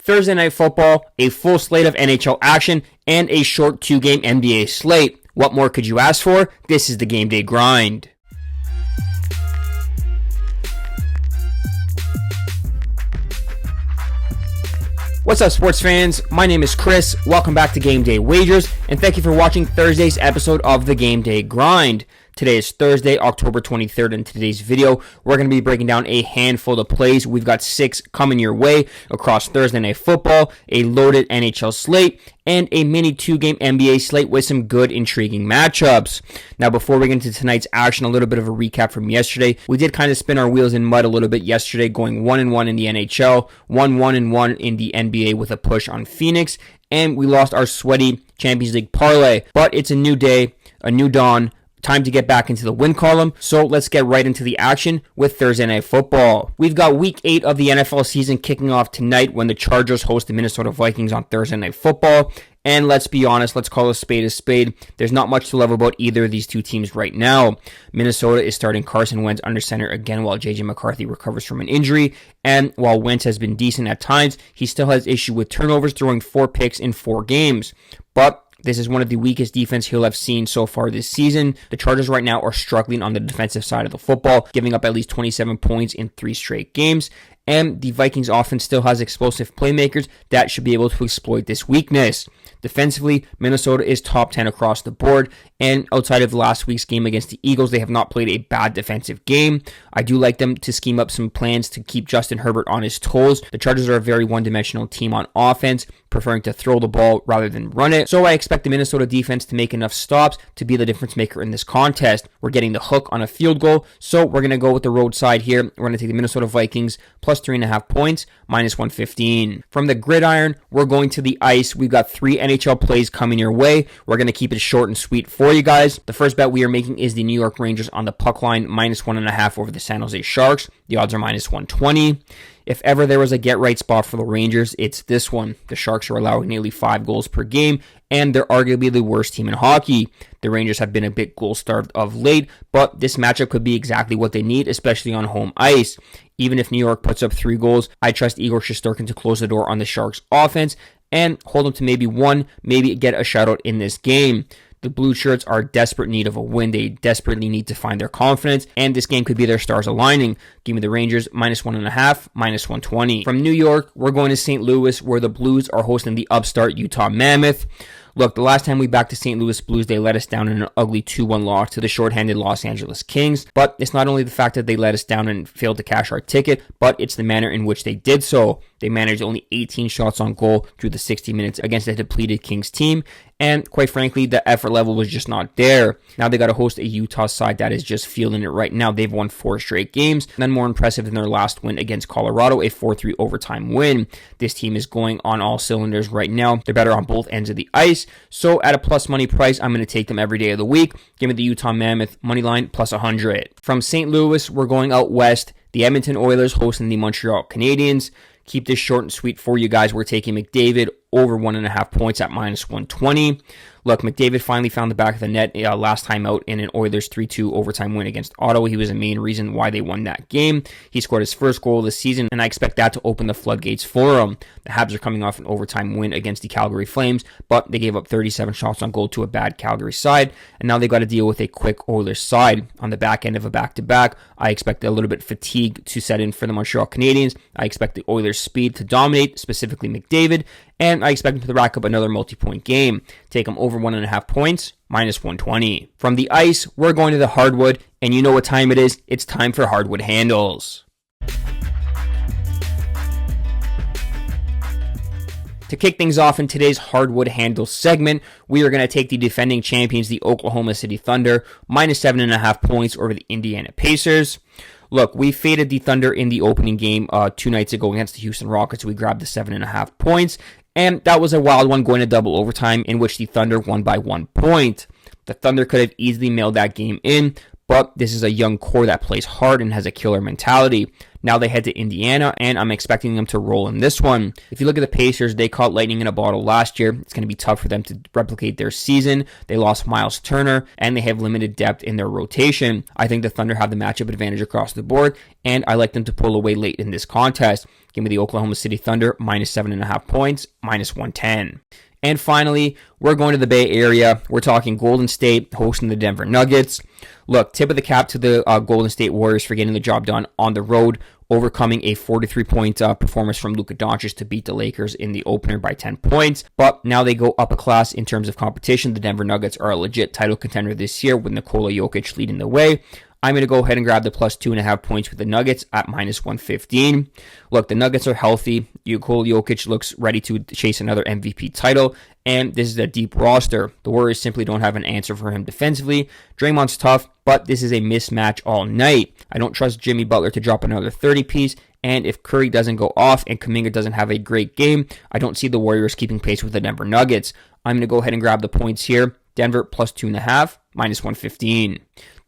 Thursday Night Football, a full slate of NHL action, and a short 2-game NBA slate. What more could you ask for? This is the Game Day Grind. What's up, sports fans? My name is Chris. Welcome back to Game Day Wagers, and thank you for watching Thursday's episode of the Game Day Grind. Today is Thursday, October 23rd, and in today's video, we're going to be breaking down a handful of plays. We've got 6 coming your way across Thursday Night Football, a loaded NHL slate, and a mini 2-game NBA slate with some good, intriguing matchups. Now, before we get into tonight's action, a little bit of a recap from yesterday. We did kind of spin our wheels in mud a little bit yesterday, going 1-1 in the NHL, 1-1 in the NBA with a push on Phoenix, and we lost our sweaty Champions League parlay. But it's a new day, a new dawn. Time to get back into the win column, so let's get right into the action with Thursday Night Football. We've got Week 8 of the NFL season kicking off tonight when the Chargers host the Minnesota Vikings on Thursday Night Football. And let's be honest, let's call a spade a spade. There's not much to love about either of these two teams right now. Minnesota is starting Carson Wentz under center again while J.J. McCarthy recovers from an injury. And while Wentz has been decent at times, he still has issue with turnovers, throwing 4 picks in 4 games. But this is one of the weakest defense he'll have seen so far this season. The Chargers right now are struggling on the defensive side of the football, giving up at least 27 points in 3 straight games. And the Vikings offense still has explosive playmakers that should be able to exploit this weakness. Defensively, Minnesota is top 10 across the board, and outside of last week's game against the Eagles, they have not played a bad defensive game. I do like them to scheme up some plans to keep Justin Herbert on his toes. The Chargers are a very one-dimensional team on offense, preferring to throw the ball rather than run it. So I expect the Minnesota defense to make enough stops to be the difference maker in this contest. We're getting the hook on a field goal, so we're going to go with the road side here. We're going to take the Minnesota Vikings plus 3.5 points, minus 115. From the gridiron, we're going to the ice. We've got 3 NHL plays coming your way. We're going to keep it short and sweet for you guys. The first bet we are making is the New York Rangers on the puck line, minus 1.5 over the San Jose Sharks. The odds are minus 120. If ever there was a get-right spot for the Rangers, it's this one. The Sharks are allowing nearly 5 goals per game, and they're arguably the worst team in hockey. The Rangers have been a bit goal-starved of late, but this matchup could be exactly what they need, especially on home ice. Even if New York puts up 3 goals, I trust Igor Shesterkin to close the door on the Sharks' offense and hold them to maybe get a shutout in this game. The Blue Shirts are desperate need of a win. They desperately need to find their confidence, and this game could be their stars aligning. Give me the Rangers, minus 1.5, minus 120. From New York, we're going to St. Louis, where the Blues are hosting the upstart Utah Mammoth. Look, the last time we backed the St. Louis Blues, they let us down in an ugly 2-1 loss to the shorthanded Los Angeles Kings. But it's not only the fact that they let us down and failed to cash our ticket, but it's the manner in which they did so. They managed only 18 shots on goal through the 60 minutes against a depleted Kings team. And quite frankly, the effort level was just not there. Now they got to host a Utah side that is just feeling it right now. They've won 4 straight games. None more impressive than their last win against Colorado, a 4-3 overtime win. This team is going on all cylinders right now. They're better on both ends of the ice. So at a plus money price, I'm going to take them every day of the week. Give me the Utah Mammoth money line plus 100. From St. Louis, we're going out west. The Edmonton Oilers hosting the Montreal Canadiens. Keep this short and sweet for you guys. We're taking McDavid over 1.5 points at minus 120. Look, McDavid finally found the back of the net last time out in an Oilers 3-2 overtime win against Ottawa. He was the main reason why they won that game. He scored his first goal of the season, and I expect that to open the floodgates for him. The Habs are coming off an overtime win against the Calgary Flames, but they gave up 37 shots on goal to a bad Calgary side, and now they got to deal with a quick Oilers side. On the back end of a back-to-back, I expect a little bit of fatigue to set in for the Montreal Canadiens. I expect the Oilers' speed to dominate, specifically McDavid, and I expect them to rack up another multi-point game. Take them over 1.5 points, minus 120. From the ice, we're going to the hardwood, and you know what time it is. It's time for Hardwood Handles. To kick things off in today's Hardwood Handles segment, we are going to take the defending champions, the Oklahoma City Thunder, minus 7.5 points over the Indiana Pacers. Look, we faded the Thunder in the opening game 2 nights ago against the Houston Rockets. We grabbed the 7.5 points, and that was a wild one going to double overtime in which the Thunder won by 1 point. The Thunder could have easily mailed that game in, but this is a young core that plays hard and has a killer mentality. Now they head to Indiana, and I'm expecting them to roll in this one. If you look at the Pacers, they caught lightning in a bottle last year. It's going to be tough for them to replicate their season. They lost Miles Turner, and they have limited depth in their rotation. I think the Thunder have the matchup advantage across the board, and I like them to pull away late in this contest. Give me the Oklahoma City Thunder minus 7.5 points, minus 110. And finally, we're going to the Bay Area. We're talking Golden State hosting the Denver Nuggets. Look, tip of the cap to the Golden State Warriors for getting the job done on the road, overcoming a 43-point performance from Luka Doncic to beat the Lakers in the opener by 10 points. But now they go up a class in terms of competition. The Denver Nuggets are a legit title contender this year with Nikola Jokic leading the way. I'm going to go ahead and grab the plus 2.5 points with the Nuggets at minus 115. Look, the Nuggets are healthy. Nikola Jokic looks ready to chase another MVP title, and this is a deep roster. The Warriors simply don't have an answer for him defensively. Draymond's tough, but this is a mismatch all night. I don't trust Jimmy Butler to drop another 30-piece, and if Curry doesn't go off and Kuminga doesn't have a great game, I don't see the Warriors keeping pace with the Denver Nuggets. I'm going to go ahead and grab the points here. Denver plus 2.5, minus 115.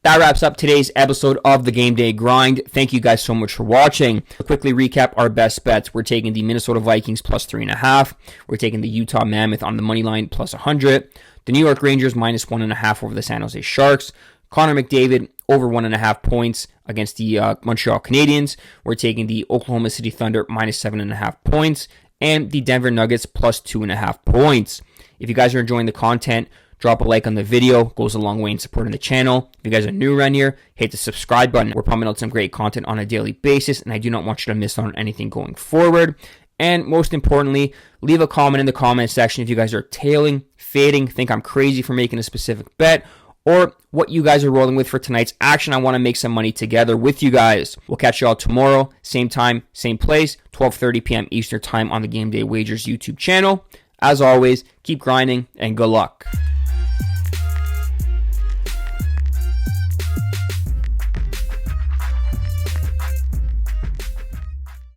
That wraps up today's episode of the Game Day Grind. Thank you guys so much for watching. To quickly recap our best bets, we're taking the Minnesota Vikings plus 3.5. We're taking the Utah Mammoth on the money line plus 100. The New York Rangers minus 1.5 over the San Jose Sharks. Connor McDavid over 1.5 points against the Montreal Canadiens. We're taking the Oklahoma City Thunder minus 7.5 points. And the Denver Nuggets plus 2.5 points. If you guys are enjoying the content, drop a like on the video. Goes a long way in supporting the channel. If you guys are new around here, hit the subscribe button. We're pumping out some great content on a daily basis, and I do not want you to miss out on anything going forward. And most importantly, leave a comment in the comment section if you guys are tailing, fading, think I'm crazy for making a specific bet, or what you guys are rolling with for tonight's action. I want to make some money together with you guys. We'll catch you all tomorrow, same time, same place, 12:30 p.m. Eastern Time on the Game Day Wagers YouTube channel. As always, keep grinding and good luck.